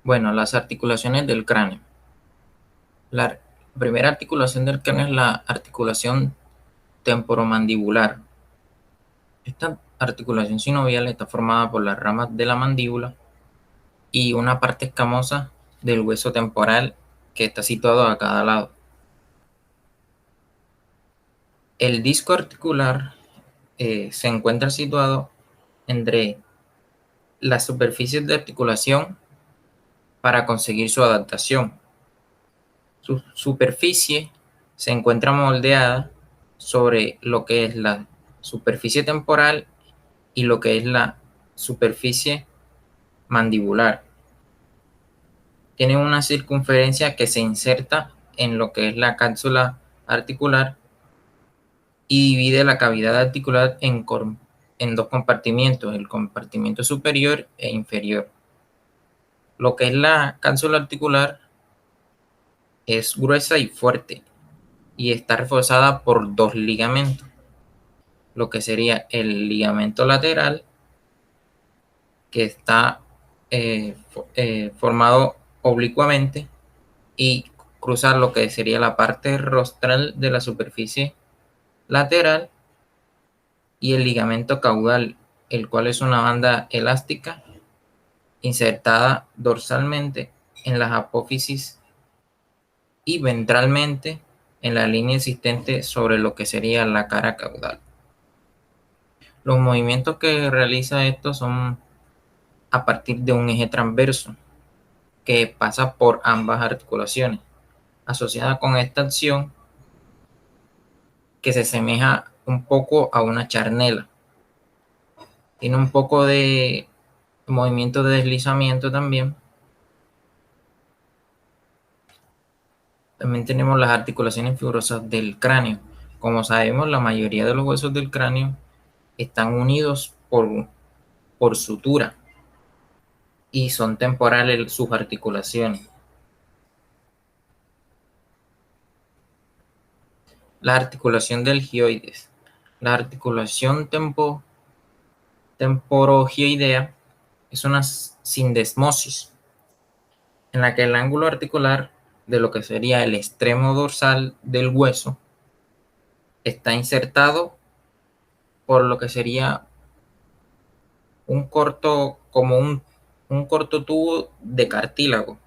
Bueno, las articulaciones del cráneo. La primera articulación del cráneo es la articulación temporomandibular. Esta articulación sinovial está formada por las ramas de la mandíbula y una parte escamosa del hueso temporal que está situado a cada lado. El disco articular se encuentra situado entre las superficies de articulación para conseguir su adaptación. Su superficie se encuentra moldeada sobre lo que es la superficie temporal y lo que es la superficie mandibular. Tiene una circunferencia que se inserta en lo que es la cápsula articular y divide la cavidad articular en dos compartimientos, el compartimento superior e inferior. Lo que es la cápsula articular es gruesa y fuerte y está reforzada por dos ligamentos, lo que sería el ligamento lateral, que está formado oblicuamente y cruzar lo que sería la parte rostral de la superficie lateral, y el ligamento caudal, el cual es una banda elástica insertada dorsalmente en las apófisis y ventralmente en la línea existente sobre lo que sería la cara caudal. Los movimientos que realiza esto son a partir de un eje transverso que pasa por ambas articulaciones, asociada con esta acción que se asemeja un poco a una charnela. Tiene un poco de movimiento de deslizamiento también. También tenemos las articulaciones fibrosas del cráneo. Como sabemos, la mayoría de los huesos del cráneo están unidos por sutura y son temporales sus articulaciones. La articulación del gioides. La articulación temporogioidea es una sindesmosis en la que el ángulo articular de lo que sería el extremo dorsal del hueso está insertado por lo que sería un corto, como un corto tubo de cartílago.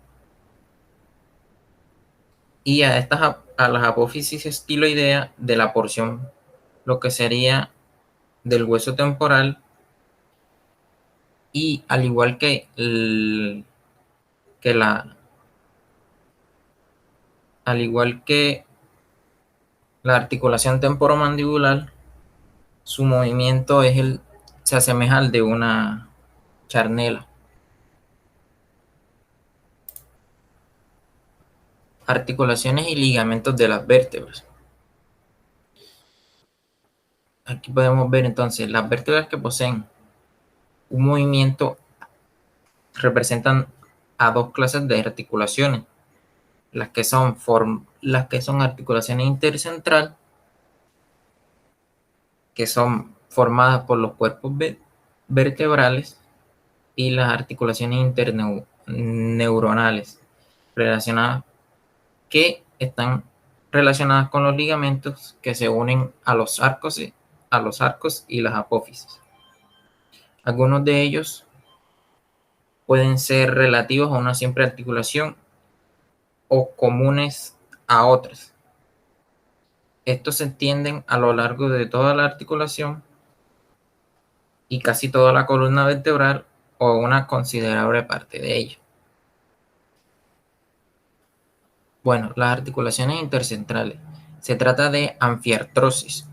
Y a las apófisis estiloidea de la porción, lo que sería del hueso temporal, y al igual que la, al igual que la articulación temporomandibular, su movimiento se asemeja al de una charnela. Articulaciones y ligamentos de las vértebras. Aquí podemos ver entonces las vértebras que poseen un movimiento representan a dos clases de articulaciones, las que son articulaciones intercentral, que son formadas por los cuerpos vertebrales, y las articulaciones interneuronales, relacionadas que están relacionadas con los ligamentos que se unen a los arcos y las apófisis. Algunos de ellos pueden ser relativos a una simple articulación o comunes a otras. Estos se extienden a lo largo de toda la articulación y casi toda la columna vertebral o una considerable parte de ella. Bueno, las articulaciones intercentrales. Se trata de anfiartrosis,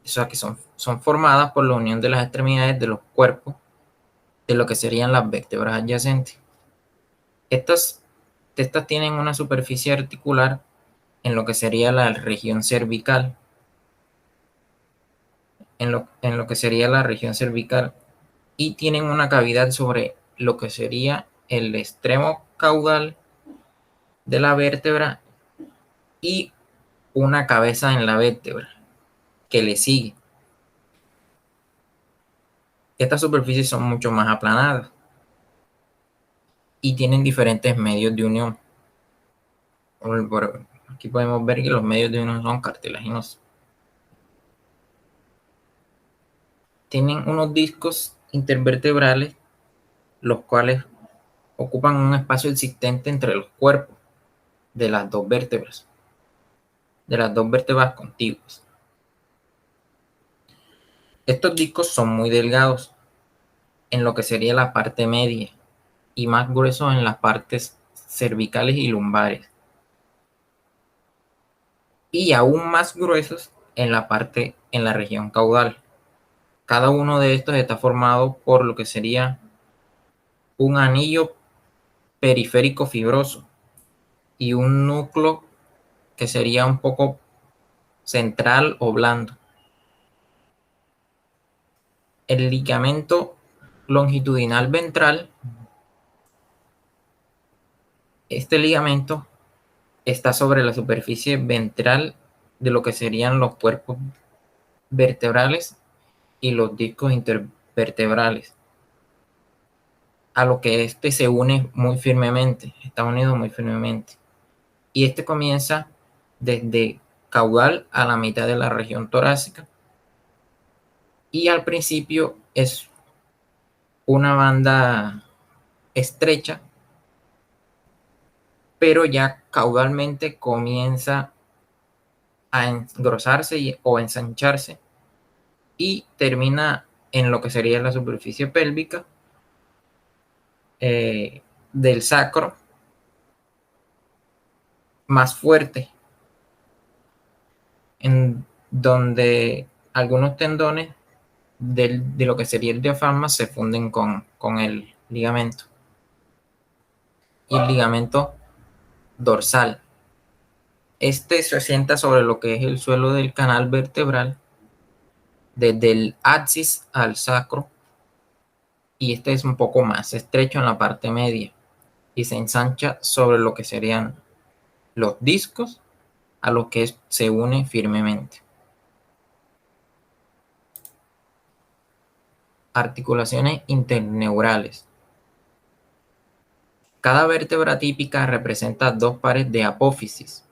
o sea que son formadas por la unión de las extremidades de los cuerpos de lo que serían las vértebras adyacentes. Estas, estas tienen una superficie articular en lo que sería la región cervical, en lo que sería la región cervical, y tienen una cavidad sobre lo que sería el extremo caudal de la vértebra y una cabeza en la vértebra que le sigue. Estas superficies son mucho más aplanadas. y tienen diferentes medios de unión. Aquí podemos ver que los medios de unión son cartilaginosos. Tienen unos discos intervertebrales, los cuales ocupan un espacio existente entre los cuerpos de las dos vértebras contiguas. Estos discos son muy delgados en lo que sería la parte media y más gruesos en las partes cervicales y lumbares, y aún más gruesos en la región caudal. Cada uno de estos está formado por lo que sería un anillo periférico fibroso y un núcleo que sería un poco central o blando. El ligamento longitudinal ventral, este ligamento está sobre la superficie ventral de lo que serían los cuerpos vertebrales y los discos intervertebrales, a lo que este se une muy firmemente, está unido muy firmemente. Y este comienza desde caudal a la mitad de la región torácica, y al principio es una banda estrecha, pero ya caudalmente comienza a engrosarse o ensancharse y termina en lo que sería la superficie pélvica del sacro más fuerte, en donde algunos tendones de lo que sería el diafragma se funden con el ligamento. Y el ligamento dorsal, este se asienta sobre lo que es el suelo del canal vertebral, desde el axis al sacro, y este es un poco más estrecho en la parte media y se ensancha sobre lo que serían los discos, a los que se une firmemente. Articulaciones interneurales. Cada vértebra típica representa dos pares de apófisis.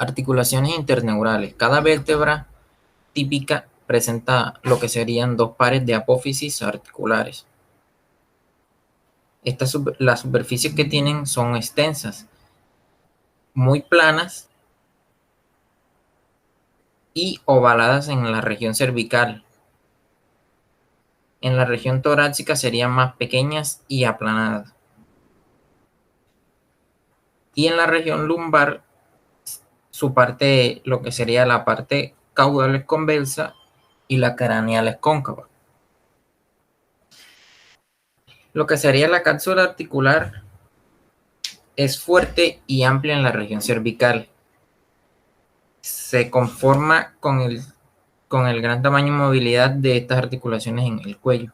Articulaciones interneurales. Cada vértebra típica presenta lo que serían dos pares de apófisis articulares. Las superficies que tienen son extensas, muy planas y ovaladas en la región cervical. En la región torácica serían más pequeñas y aplanadas. Y en la región lumbar, lo que sería la parte caudal es convexa y la craneal es cóncava. Lo que sería la cápsula articular es fuerte y amplia en la región cervical. Se conforma con el gran tamaño y movilidad de estas articulaciones en el cuello.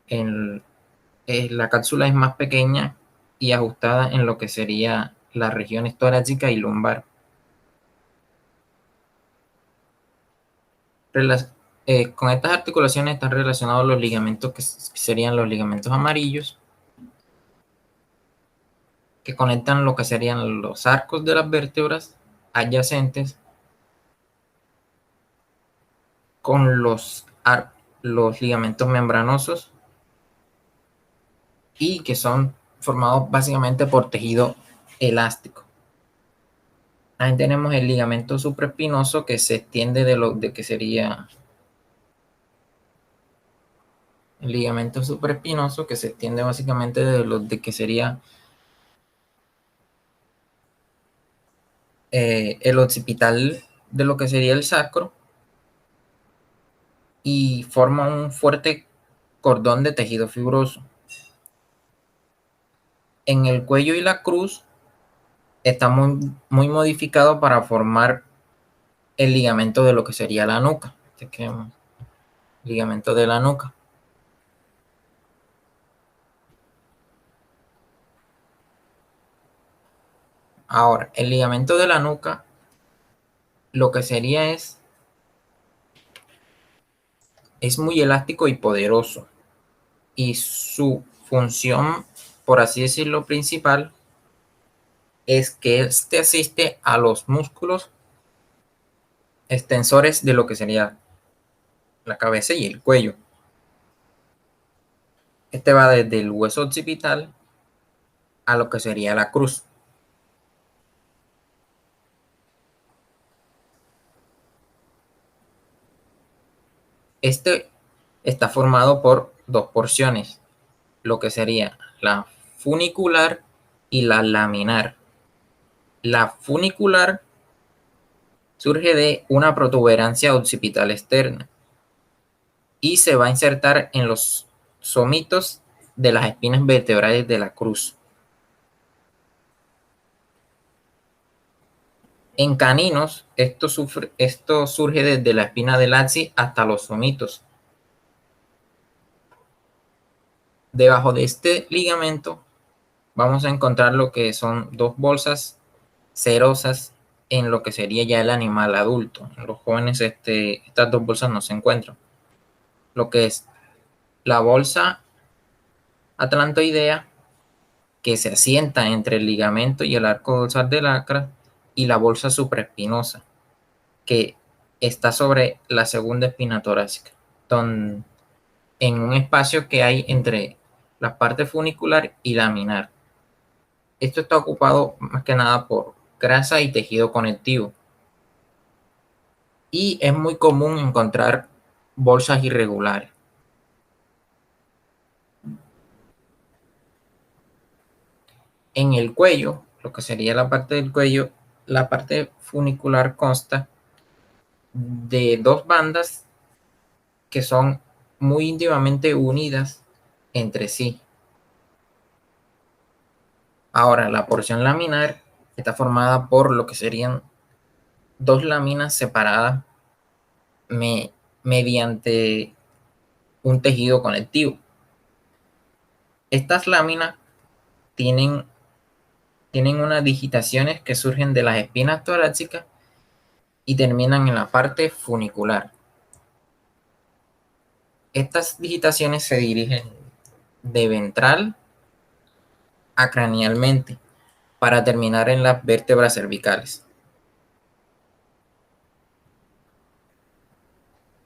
La cápsula es más pequeña y ajustada en lo que sería las regiones torácica y lumbar. Con estas articulaciones están relacionados los ligamentos que serían los ligamentos amarillos, que conectan lo que serían los arcos de las vértebras adyacentes con los ligamentos membranosos, y que son formados básicamente por tejido elástico. Ahí tenemos el ligamento supraespinoso, que se extiende de que sería el ligamento supraespinoso, que se extiende básicamente de que sería el occipital de lo que sería el sacro, y forma un fuerte cordón de tejido fibroso. En el cuello y la cruz está muy modificado para formar el ligamento de lo que sería la nuca. Ligamento de la nuca. Ahora, el ligamento de la nuca lo que sería es muy elástico y poderoso. Y su función, por así decirlo, principal es que este asiste a los músculos extensores de lo que sería la cabeza y el cuello. Este va desde el hueso occipital a lo que sería la cruz. Este está formado por dos porciones, lo que sería la funicular y la laminar. La funicular surge de una protuberancia occipital externa y se va a insertar en los somitos de las espinas vertebrales de la cruz. En caninos, esto surge desde la espina del axis hasta los somitos. Debajo de este ligamento vamos a encontrar lo que son dos bolsas cerosas en lo que sería ya el animal adulto. En los jóvenes estas dos bolsas no se encuentran. Lo que es la bolsa atlantoidea, que se asienta entre el ligamento y el arco dorsal del acra, y la bolsa supraespinosa, que está sobre la segunda espina torácica, en un espacio que hay entre la parte funicular y laminar. Esto está ocupado más que nada por grasa y tejido conectivo. Y es muy común encontrar bolsas irregulares. En el cuello, lo que sería la parte del cuello, la parte funicular consta de dos bandas que son muy íntimamente unidas entre sí. Ahora, la porción laminar está formada por lo que serían dos láminas separadas me- mediante un tejido conectivo. Estas láminas tienen, tienen unas digitaciones que surgen de las espinas torácicas y terminan en la parte funicular. Estas digitaciones se dirigen de ventral a cranealmente para terminar en las vértebras cervicales.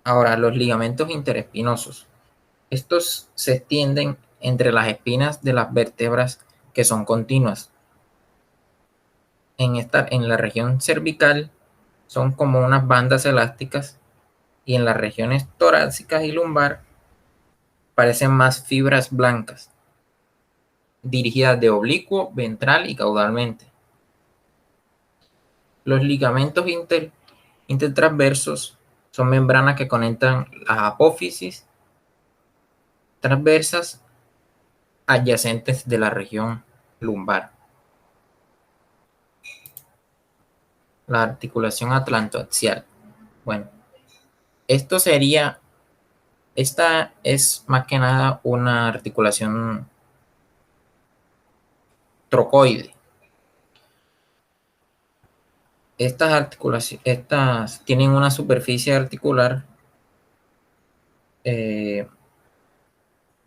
Ahora, los ligamentos interespinosos. Estos se extienden entre las espinas de las vértebras que son continuas. En la región cervical son como unas bandas elásticas y en las regiones torácicas y lumbar parecen más fibras blancas, dirigidas de oblicuo, ventral y caudalmente. Los ligamentos intertransversos son membranas que conectan las apófisis transversas adyacentes de la región lumbar. La articulación atlantoaxial. Bueno, esto sería, esta es más que nada una articulación trocoide. Estas tienen una superficie articular eh,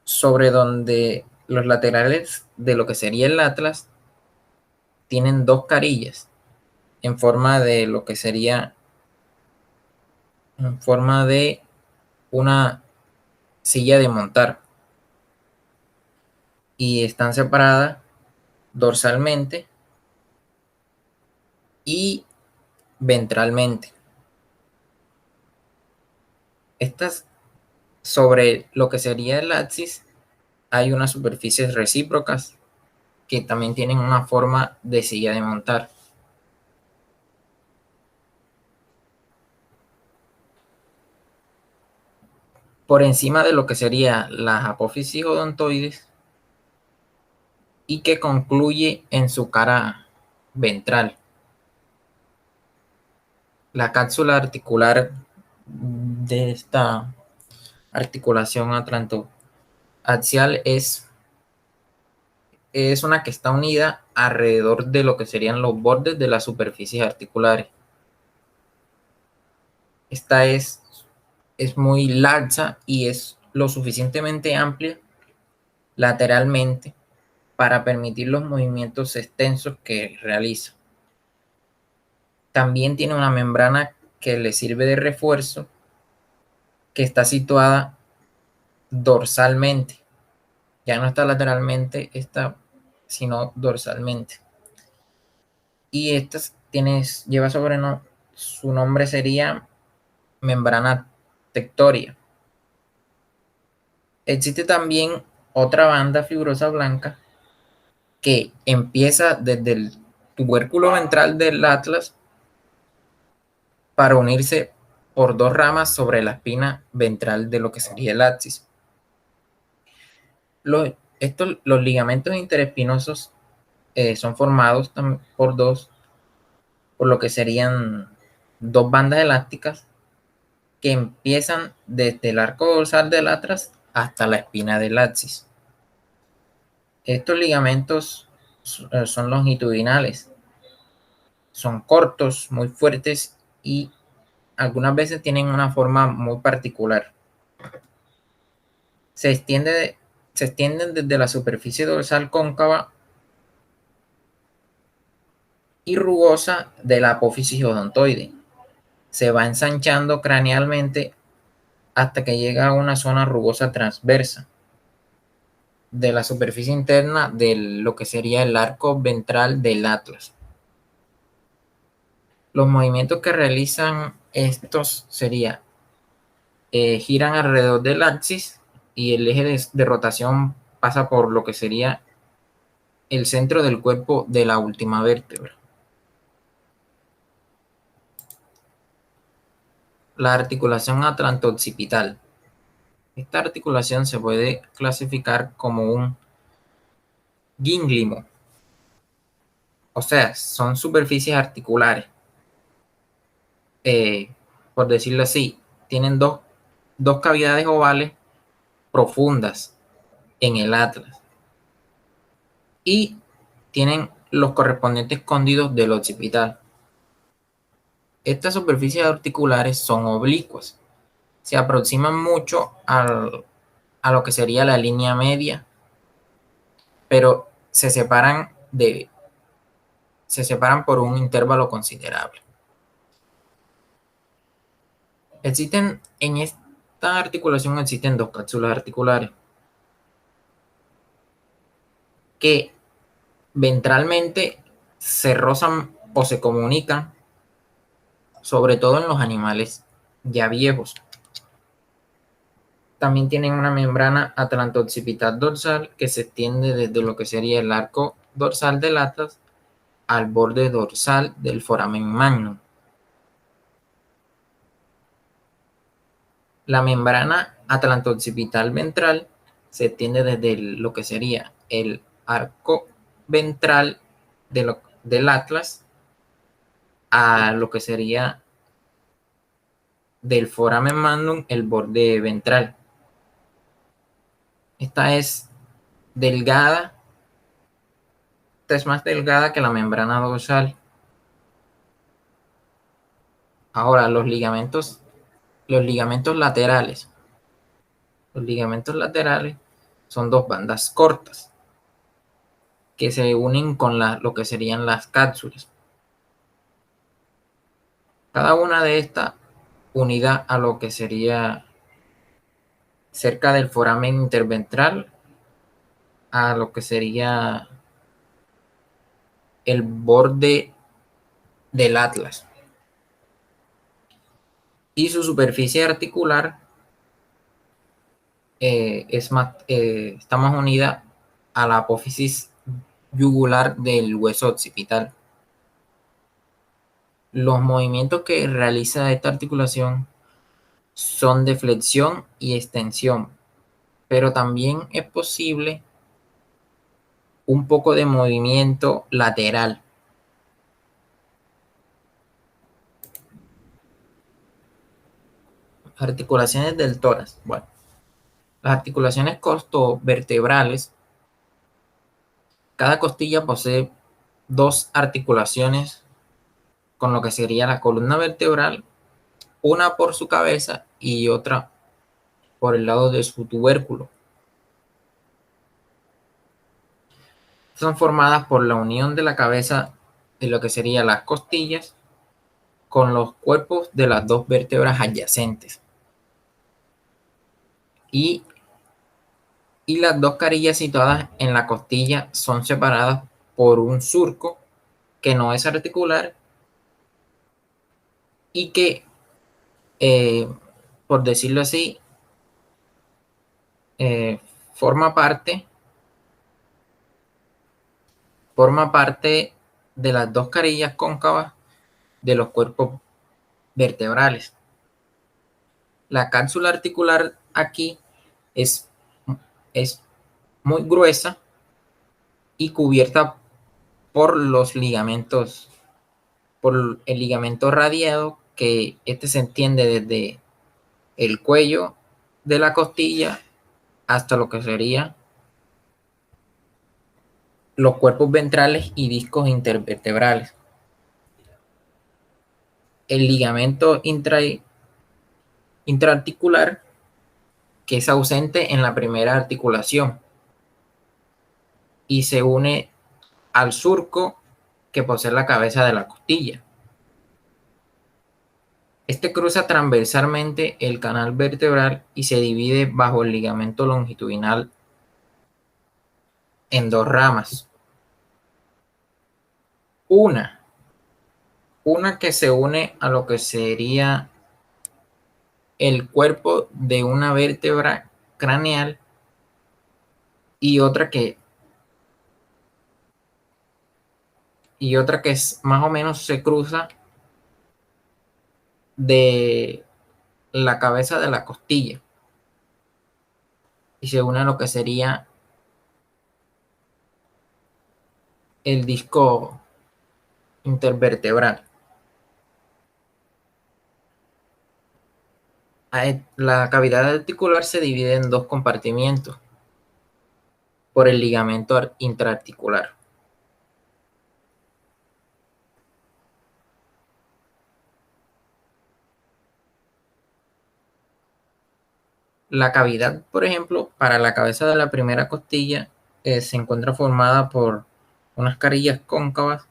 sobre donde los laterales de lo que sería el atlas tienen dos carillas en forma de lo que sería en forma de una silla de montar y están separadas dorsalmente y ventralmente. Estas sobre lo que sería el axis hay unas superficies recíprocas que también tienen una forma de silla de montar. Por encima de lo que sería las apófisis odontoides y que concluye en su cara ventral. La cápsula articular de esta articulación atlantoaxial es una que está unida alrededor de lo que serían los bordes de las superficies articulares. Esta es muy laxa y es lo suficientemente amplia lateralmente para permitir los movimientos extensos que realiza. También tiene una membrana que le sirve de refuerzo, que está situada dorsalmente. Ya no está lateralmente, sino dorsalmente. Y esta lleva su nombre sería membrana tectoria. Existe también otra banda fibrosa blanca que empieza desde el tubérculo ventral del atlas para unirse por dos ramas sobre la espina ventral de lo que sería el axis. Los ligamentos interespinosos son formados por lo que serían dos bandas elásticas que empiezan desde el arco dorsal del atlas hasta la espina del axis. Estos ligamentos son longitudinales, son cortos, muy fuertes y algunas veces tienen una forma muy particular. Se extienden desde la superficie dorsal cóncava y rugosa de la apófisis odontoide. Se va ensanchando cranealmente hasta que llega a una zona rugosa transversa de la superficie interna de lo que sería el arco ventral del atlas. Los movimientos que realizan estos giran alrededor del axis y el eje de rotación pasa por lo que sería el centro del cuerpo de la última vértebra. La articulación atlanto-occipital. Esta articulación se puede clasificar como un gínglimo, o sea, son superficies articulares, por decirlo así, tienen dos cavidades ovales profundas en el atlas y tienen los correspondientes cóndilos del occipital. Estas superficies articulares son oblicuas, se aproximan mucho a lo que sería la línea media, pero se separan por un intervalo considerable. En esta articulación existen dos cápsulas articulares que ventralmente se rozan o se comunican, sobre todo en los animales ya viejos. También tienen una membrana atlanto-occipital dorsal que se extiende desde lo que sería el arco dorsal del atlas al borde dorsal del foramen magnum. La membrana atlanto-occipital ventral se extiende desde lo que sería el arco ventral del atlas a lo que sería del foramen magnum el borde ventral. Esta es delgada, esta es más delgada que la membrana dorsal. Ahora, los ligamentos laterales. Los ligamentos laterales son dos bandas cortas que se unen con lo que serían las cápsulas. Cada una de estas unida a lo que sería cerca del foramen interventral, a lo que sería el borde del atlas. Y su superficie articular está más unida a la apófisis yugular del hueso occipital. Los movimientos que realiza esta articulación son de flexión y extensión, pero también es posible un poco de movimiento lateral. Articulaciones del tórax. Bueno, las articulaciones costovertebrales, cada costilla posee dos articulaciones con lo que sería la columna vertebral, una por su cabeza y otra por el lado de su tubérculo. Son formadas por la unión de la cabeza de lo que serían las costillas con los cuerpos de las dos vértebras adyacentes. Y, y las dos carillas situadas en la costilla son separadas por un surco que no es articular y que, eh, por decirlo así, eh, forma parte, forma parte de las dos carillas cóncavas de los cuerpos vertebrales. La cápsula articular aquí es, es muy gruesa y cubierta por los ligamentos, por el ligamento radiado, que este se entiende desde el cuello de la costilla hasta lo que sería los cuerpos ventrales y discos intervertebrales. El ligamento intraarticular, que es ausente en la primera articulación y se une al surco que posee la cabeza de la costilla. Este cruza transversalmente el canal vertebral y se divide bajo el ligamento longitudinal en dos ramas. Una, una que se une a lo que sería el cuerpo de una vértebra craneal y otra que es, más o menos se cruza de la cabeza de la costilla y se une a lo que sería el disco intervertebral. La cavidad articular se divide en dos compartimientos por el ligamento intraarticular. La cavidad, por ejemplo, para la cabeza de la primera costilla se encuentra formada por unas carillas cóncavas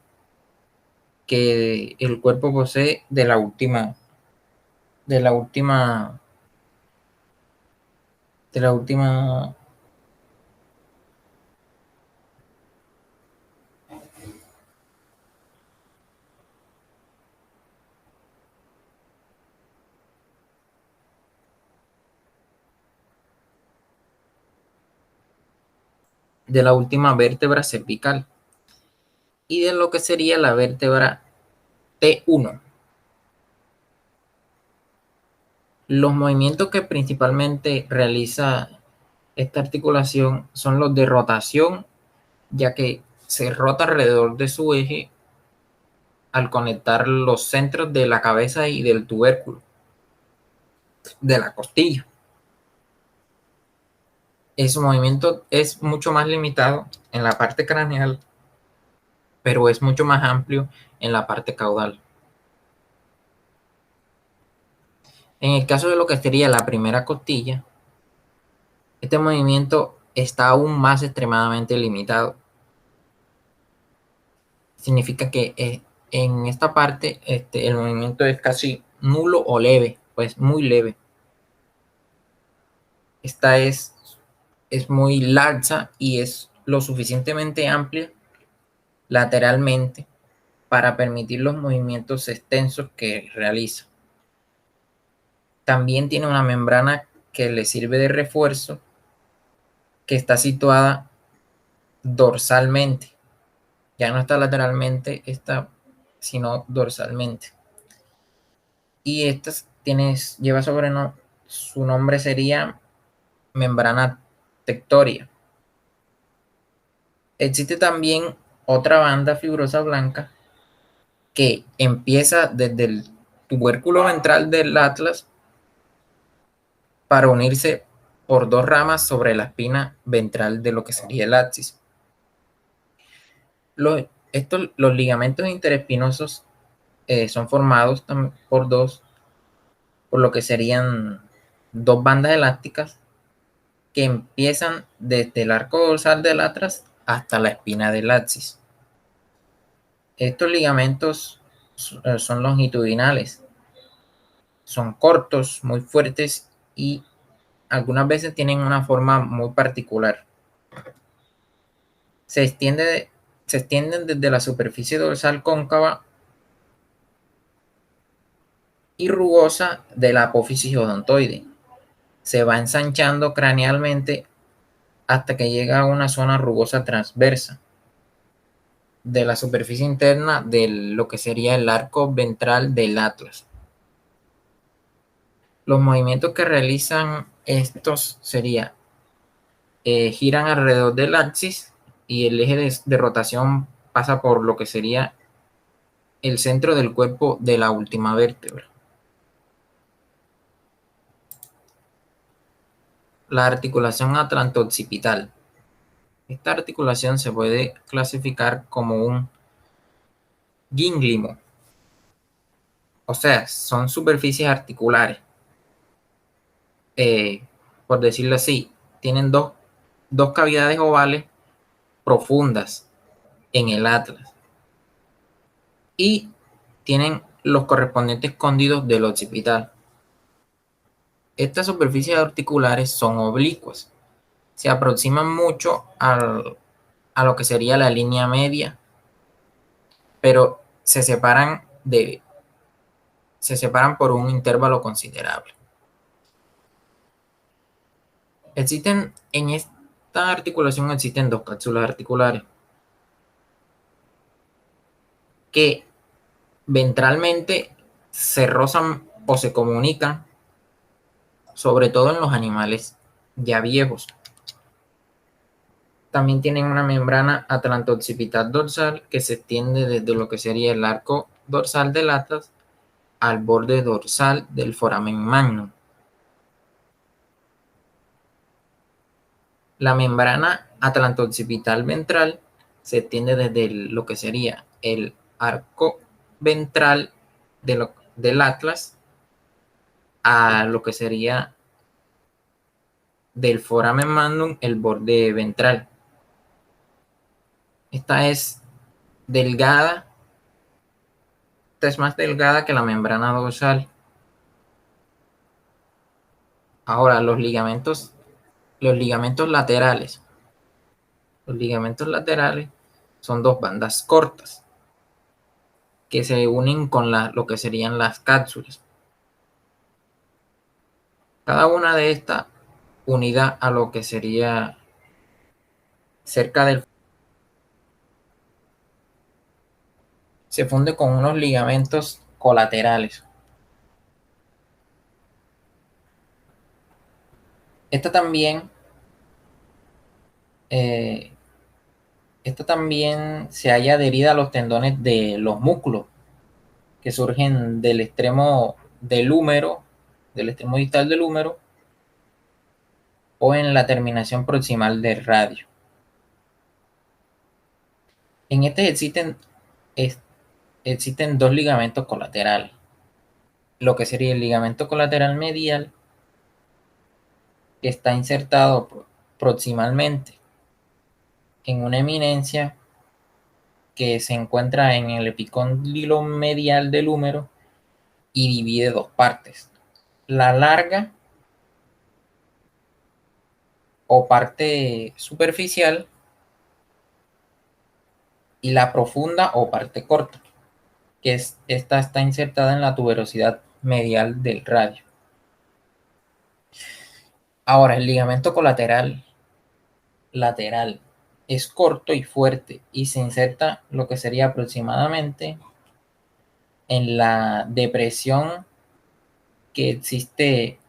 que el cuerpo posee de la última, de la última, de la última vértebra cervical y de lo que sería la vértebra T1. Los movimientos que principalmente realiza esta articulación son los de rotación, ya que se rota alrededor de su eje al conectar los centros de la cabeza y del tubérculo, de la costilla. Ese movimiento es mucho más limitado en la parte craneal, pero es mucho más amplio en la parte caudal. En el caso de lo que sería la primera costilla, este movimiento está aún más extremadamente limitado. Significa que en esta parte el movimiento es casi nulo o leve, pues muy leve. Esta es muy laxa y es lo suficientemente amplia lateralmente para permitir los movimientos extensos que realiza. También tiene una membrana que le sirve de refuerzo, que está situada dorsalmente. Ya no está lateralmente, sino dorsalmente. Y esta lleva su nombre sería membrana tectoria. Existe también otra banda fibrosa blanca que empieza desde el tubérculo ventral del atlas para unirse por dos ramas sobre la espina ventral de lo que sería el axis. Los ligamentos interespinosos son formados por lo que serían dos bandas elásticas que empiezan desde el arco dorsal del atlas hasta la espina del axis. Estos ligamentos son longitudinales, son cortos, muy fuertes y algunas veces tienen una forma muy particular. Se extiende, Se extienden desde la superficie dorsal cóncava y rugosa de la apófisis odontoide. Se va ensanchando cranealmente hasta que llega a una zona rugosa transversa de la superficie interna de lo que sería el arco ventral del atlas. Los movimientos que realizan estos sería giran alrededor del axis y el eje de rotación pasa por lo que sería el centro del cuerpo de la última vértebra. La articulación atlanto-occipital. Esta articulación se puede clasificar como un gínglimo, o sea, son superficies articulares, eh, por decirlo así, tienen dos cavidades ovales profundas en el atlas y tienen los correspondientes cóndilos del occipital. Estas superficies articulares son oblicuas, se aproximan mucho a lo que sería la línea media, pero se separan por un intervalo considerable. En esta articulación existen dos cápsulas articulares que ventralmente se rozan o se comunican, sobre todo en los animales ya viejos. También tienen una membrana atlanto-occipital dorsal que se extiende desde lo que sería el arco dorsal del atlas al borde dorsal del foramen magnum. La membrana atlanto-occipital ventral se extiende desde lo que sería el arco ventral del atlas a lo que sería del foramen magnum el borde ventral. Esta es delgada, esta es más delgada que la membrana dorsal. Ahora, los ligamentos laterales. Los ligamentos laterales son dos bandas cortas que se unen con lo que serían las cápsulas. Cada una de estas unida a lo que sería cerca del... se funde con unos ligamentos colaterales. Esta también, eh, esta también se halla adherida a los tendones de los músculos que surgen del extremo del húmero, del extremo distal del húmero o en la terminación proximal del radio. En este existen dos ligamentos colaterales, lo que sería el ligamento colateral medial, que está insertado proximalmente en una eminencia que se encuentra en el epicóndilo medial del húmero y divide dos partes: la larga o parte superficial y la profunda o parte corta, esta está insertada en la tuberosidad medial del radio. Ahora, el ligamento colateral lateral es corto y fuerte y se inserta lo que sería aproximadamente en la depresión que existe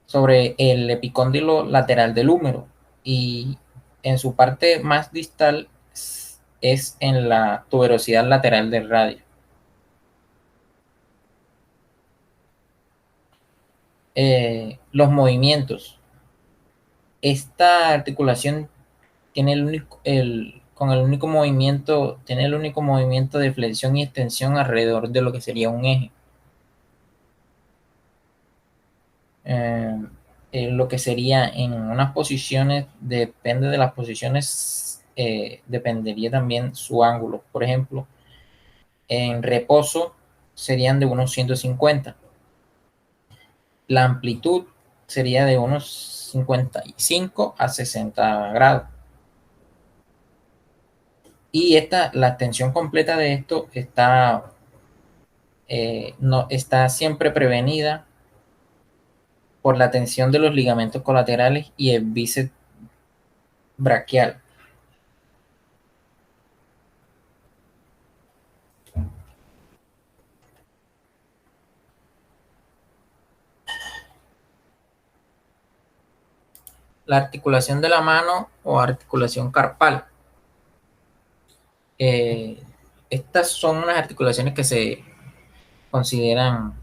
sobre el epicóndilo lateral del húmero, y en su parte más distal es en la tuberosidad lateral del radio. Los movimientos. Esta articulación tiene con el único movimiento, tiene el único movimiento de flexión y extensión alrededor de lo que sería un eje. Eh, lo que sería en unas posiciones, depende de las posiciones, dependería también su ángulo. Por ejemplo, en reposo serían de unos 150. La amplitud sería de unos 55 a 60 grados. Y la extensión completa de esto no, está siempre prevenida por la tensión de los ligamentos colaterales y el bíceps braquial. La articulación de la mano o articulación carpal. Eh, Estas son unas articulaciones que se consideran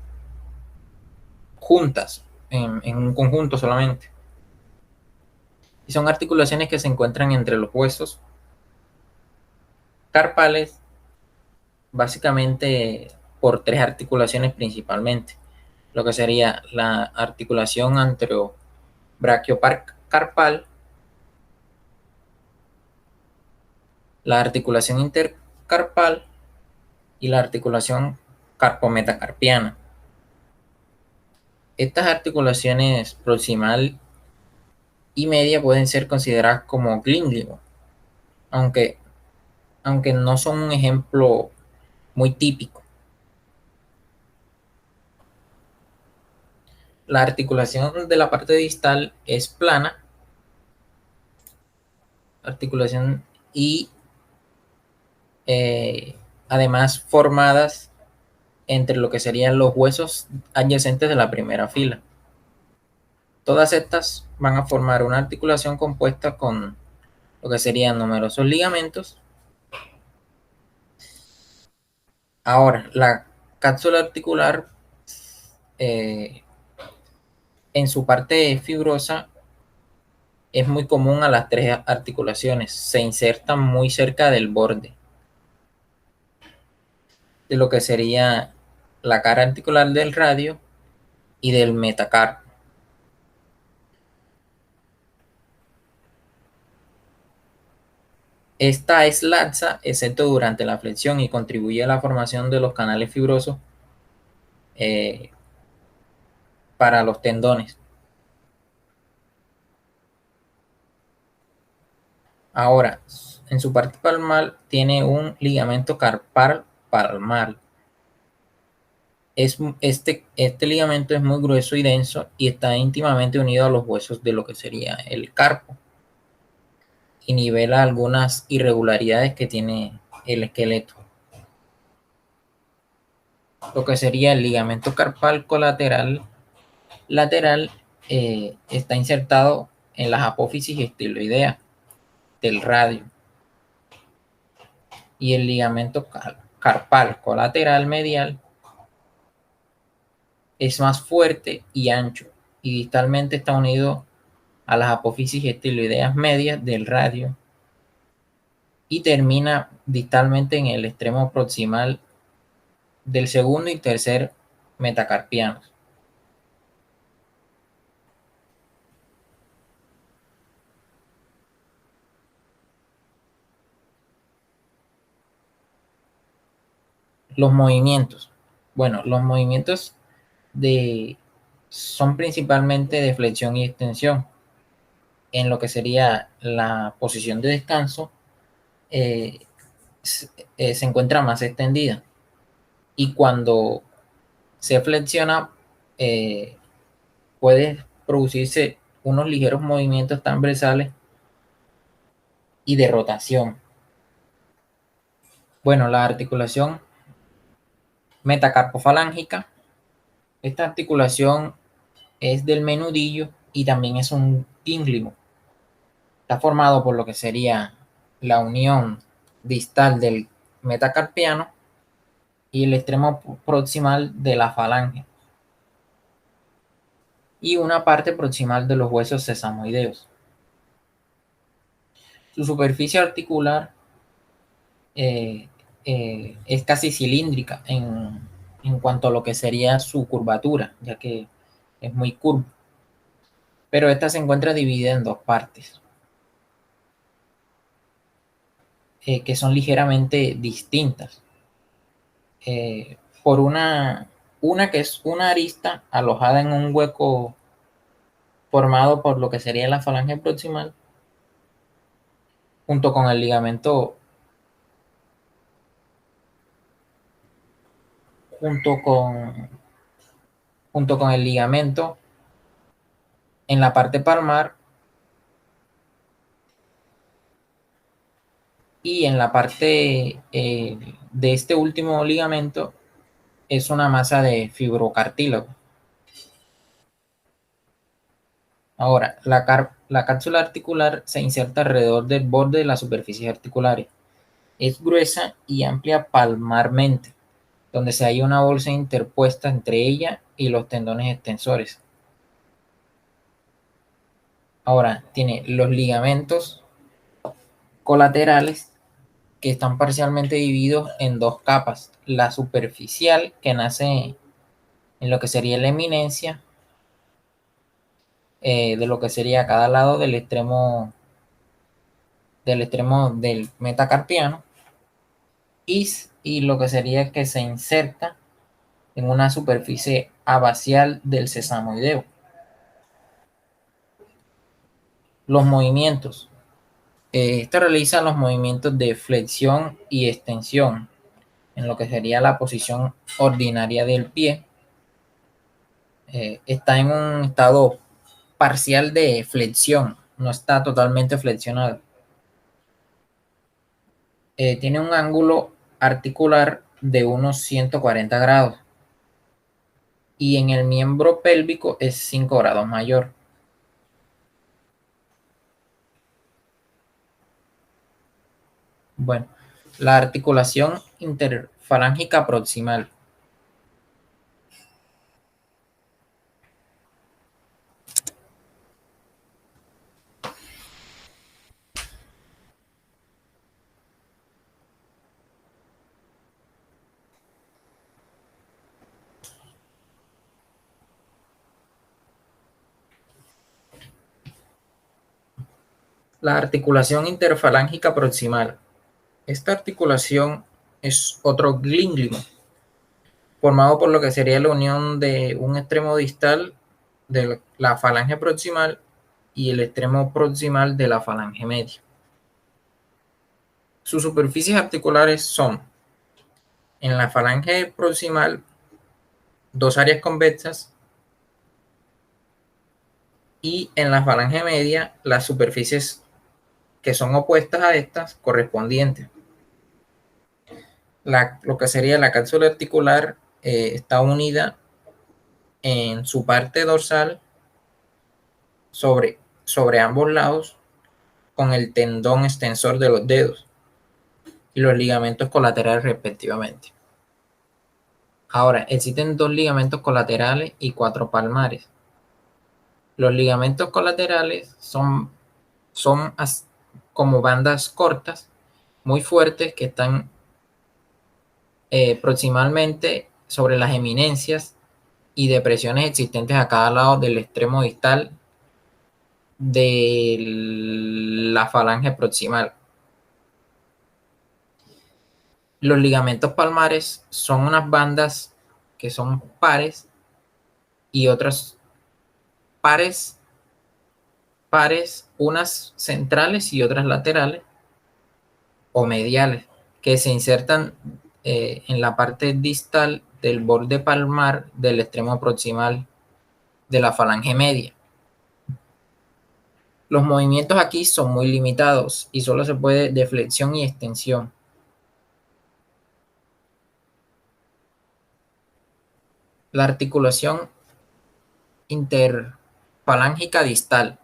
juntas en un conjunto solamente. Y son articulaciones que se encuentran entre los huesos carpales, básicamente por tres articulaciones principalmente. Lo que sería la articulación anterobrachiocarpal, la articulación intercarpal y la articulación carpometacarpiana. Estas articulaciones proximal y media pueden ser consideradas como clínicos, aunque, aunque no son un ejemplo muy típico. La articulación de la parte distal es plana, articulación y eh, además formadas entre lo que serían los huesos adyacentes de la primera fila. Todas estas van a formar una articulación compuesta con lo que serían numerosos ligamentos. Ahora, la cápsula articular eh, en su parte fibrosa es muy común a las tres articulaciones. Se insertan muy cerca del borde de lo que sería la cara articular del radio y del metacarpo. Esta es laxa, excepto durante la flexión, y contribuye a la formación de los canales fibrosos eh, para los tendones. Ahora, en su parte palmar tiene un ligamento carpal palmar. Este ligamento es muy grueso y denso y está íntimamente unido a los huesos de lo que sería el carpo y nivela algunas irregularidades que tiene el esqueleto. Lo que sería el ligamento carpal colateral lateral está insertado en las apófisis estiloideas del radio, y el ligamento carpal colateral medial es más fuerte y ancho, y distalmente está unido a las apófisis estiloideas medias del radio y termina distalmente en el extremo proximal del segundo y tercer metacarpianos. Los movimientos. Bueno, los movimientos de, son principalmente de flexión y extensión. En lo que sería la posición de descanso, eh, se encuentra más extendida. Y cuando se flexiona, eh, puede producirse unos ligeros movimientos transversales y de rotación. Bueno, la articulación metacarpofalángica, esta articulación es del menudillo y también es un cínglimo. Está formado por lo que sería la unión distal del metacarpiano y el extremo proximal de la falange y una parte proximal de los huesos sesamoideos. Su superficie articular es casi cilíndrica en cuanto a lo que sería su curvatura, ya que es muy curvo. Pero esta se encuentra dividida en dos partes, que son ligeramente distintas. Por una que es una arista alojada en un hueco formado por lo que sería la falange proximal, junto con el ligamento, junto con, junto con el ligamento en la parte palmar, y en la parte de este último ligamento es una masa de fibrocartílago. Ahora, la cápsula articular se inserta alrededor del borde de las superficies articulares. Es gruesa y amplia palmarmente, donde se halla una bolsa interpuesta entre ella y los tendones extensores. Ahora, tiene los ligamentos colaterales, que están parcialmente divididos en dos capas. La superficial, que nace en lo que sería la eminencia, de lo que sería cada lado del extremo del metacarpiano, y lo que sería que se inserta en una superficie abacial del sesamoideo. Los movimientos. Esto realiza los movimientos de flexión y extensión en lo que sería la posición ordinaria del pie. Está en un estado parcial de flexión, no está totalmente flexionado. Tiene un ángulo articular de unos 140 grados y en el miembro pélvico es 5 grados mayor. Bueno, la articulación interfalángica proximal. La articulación interfalángica proximal. Esta articulación es otro glínglimo, formado por lo que sería la unión de un extremo distal de la falange proximal y el extremo proximal de la falange media. Sus superficies articulares son, en la falange proximal, dos áreas convexas, y en la falange media las superficies que son opuestas a estas correspondientes. Lo que sería la cápsula articular está unida en su parte dorsal sobre ambos lados con el tendón extensor de los dedos y los ligamentos colaterales respectivamente. Ahora, existen dos ligamentos colaterales y cuatro palmares. Los ligamentos colaterales son como bandas cortas, muy fuertes, que están proximalmente sobre las eminencias y depresiones existentes a cada lado del extremo distal de la falange proximal. Los ligamentos palmares son unas bandas que son pares y otras pares, unas centrales y otras laterales o mediales, que se insertan en la parte distal del borde palmar del extremo proximal de la falange media. Los movimientos aquí son muy limitados y solo se puede de flexión y extensión. La articulación interfalángica distal.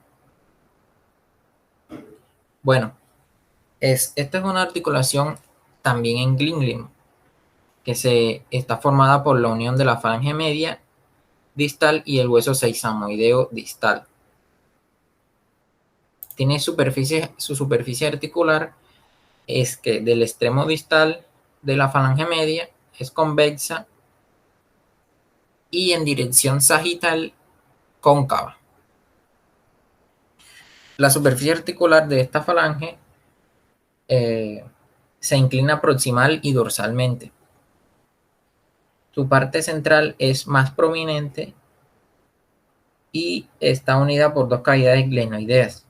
Bueno, esta es una articulación también en glínglimo, que está formada por la unión de la falange media distal y el hueso seisamoideo distal. Tiene su superficie articular es que del extremo distal de la falange media es convexa y en dirección sagital cóncava. La superficie articular de esta falange se inclina proximal y dorsalmente. Su parte central es más prominente y está unida por dos cavidades glenoideas.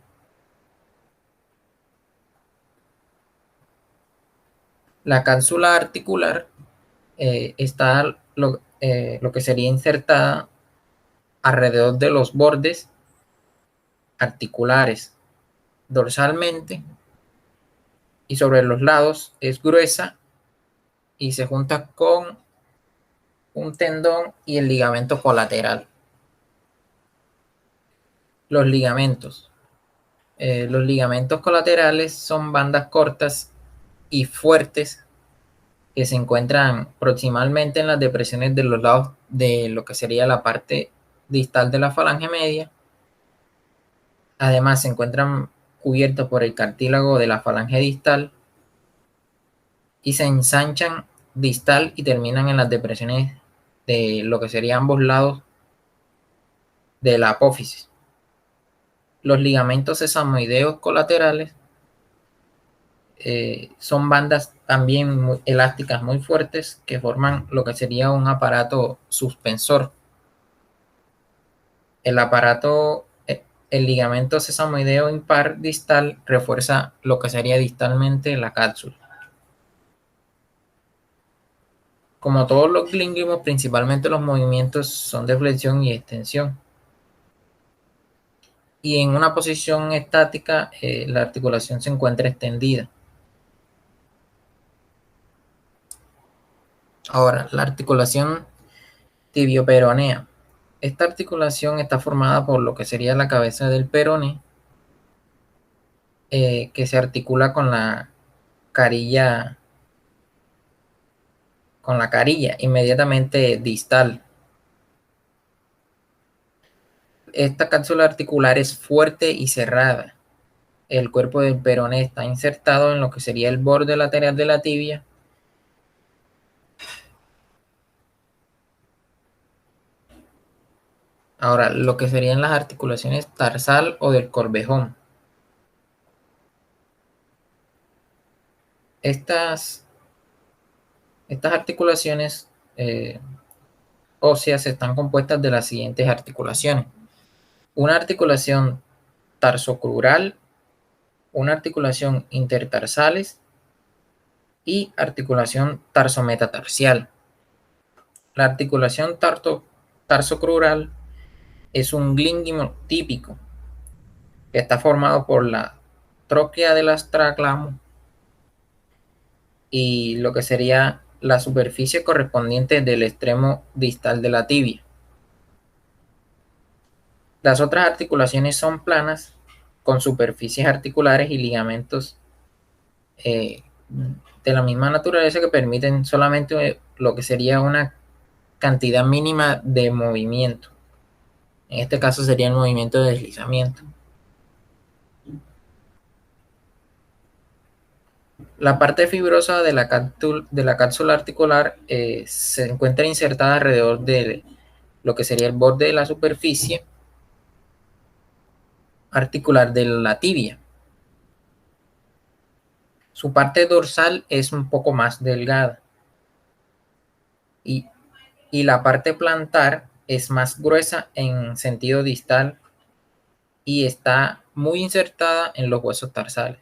La cápsula articular está lo que sería insertada alrededor de los bordes articulares dorsalmente y sobre los lados es gruesa y se junta con un tendón y el ligamento colateral. Los ligamentos. Los ligamentos colaterales son bandas cortas y fuertes que se encuentran proximalmente en las depresiones de los lados de lo que sería la parte distal de la falange media. Además, se encuentran cubiertos por el cartílago de la falange distal y se ensanchan distal y terminan en las depresiones de lo que serían ambos lados de la apófisis. Los ligamentos sesamoideos colaterales son bandas también muy elásticas muy fuertes que forman lo que sería un aparato suspensor. El aparato, el ligamento sesamoideo impar distal refuerza lo que sería distalmente la cápsula. Como todos los glínguimos, principalmente los movimientos son de flexión y extensión. Y en una posición estática, la articulación se encuentra extendida. Ahora, la articulación tibioperonea. Esta articulación está formada por lo que sería la cabeza del peroné, que se articula con la carilla inmediatamente distal. Esta cápsula articular es fuerte y cerrada. El cuerpo del peroné está insertado en lo que sería el borde lateral de la tibia. Ahora, lo que serían las articulaciones tarsal o del corvejón. Estas articulaciones óseas están compuestas de las siguientes articulaciones. Una articulación tarsocrural, una articulación intertarsales y articulación tarsometatarsial. La articulación tarsocrural es un glíndimo típico que está formado por la tróquea del astraclamo y lo que sería la superficie correspondiente del extremo distal de la tibia. Las otras articulaciones son planas, con superficies articulares y ligamentos de la misma naturaleza que permiten solamente lo que sería una cantidad mínima de movimiento. En este caso sería el movimiento de deslizamiento. La parte fibrosa de la cápsula articular se encuentra insertada alrededor de lo que sería el borde de la superficie articular de la tibia. Su parte dorsal es un poco más delgada y, y la parte plantar es más gruesa en sentido distal y está muy insertada en los huesos tarsales.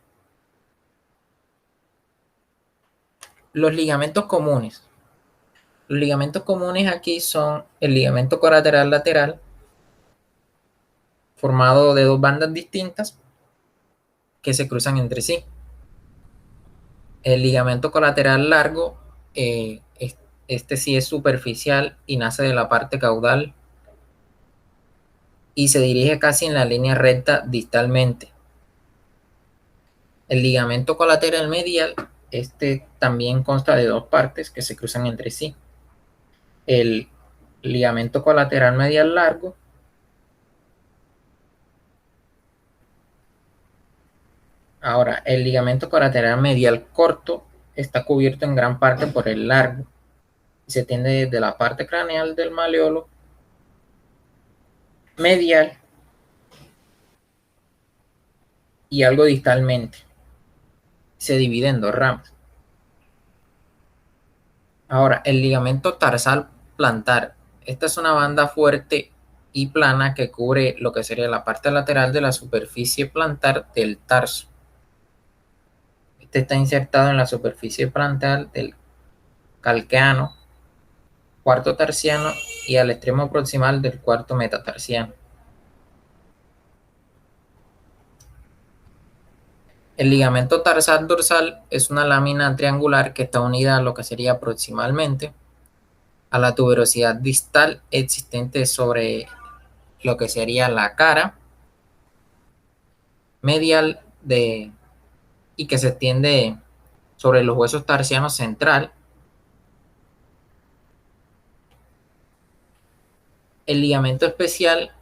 Los ligamentos comunes. Los ligamentos comunes aquí son el ligamento colateral lateral, formado de dos bandas distintas que se cruzan entre sí. El ligamento colateral largo, este sí es superficial y nace de la parte caudal y se dirige casi en la línea recta distalmente. El ligamento colateral medial, este también consta de dos partes que se cruzan entre sí. El ligamento colateral medial largo Ahora, el ligamento colateral medial corto está cubierto en gran parte por el largo y se tiende desde la parte craneal del maleolo medial y algo distalmente. Se divide en dos ramas. Ahora, el ligamento tarsal plantar. Esta es una banda fuerte y plana que cubre lo que sería la parte lateral de la superficie plantar del tarso. Este está insertado en la superficie plantar del calcaneano, cuarto tarsiano y al extremo proximal del cuarto metatarsiano. El ligamento tarsal dorsal es una lámina triangular que está unida a lo que sería proximalmente a la tuberosidad distal existente sobre lo que sería la cara medial y que se extiende sobre los huesos tarsianos central. El ligamento especial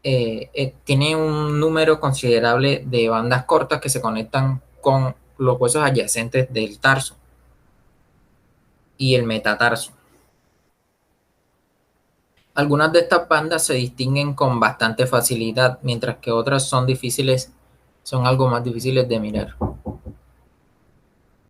tiene un número considerable de bandas cortas que se conectan con los huesos adyacentes del tarso y el metatarso. Algunas de estas bandas se distinguen con bastante facilidad, mientras que otras son algo más difíciles de mirar.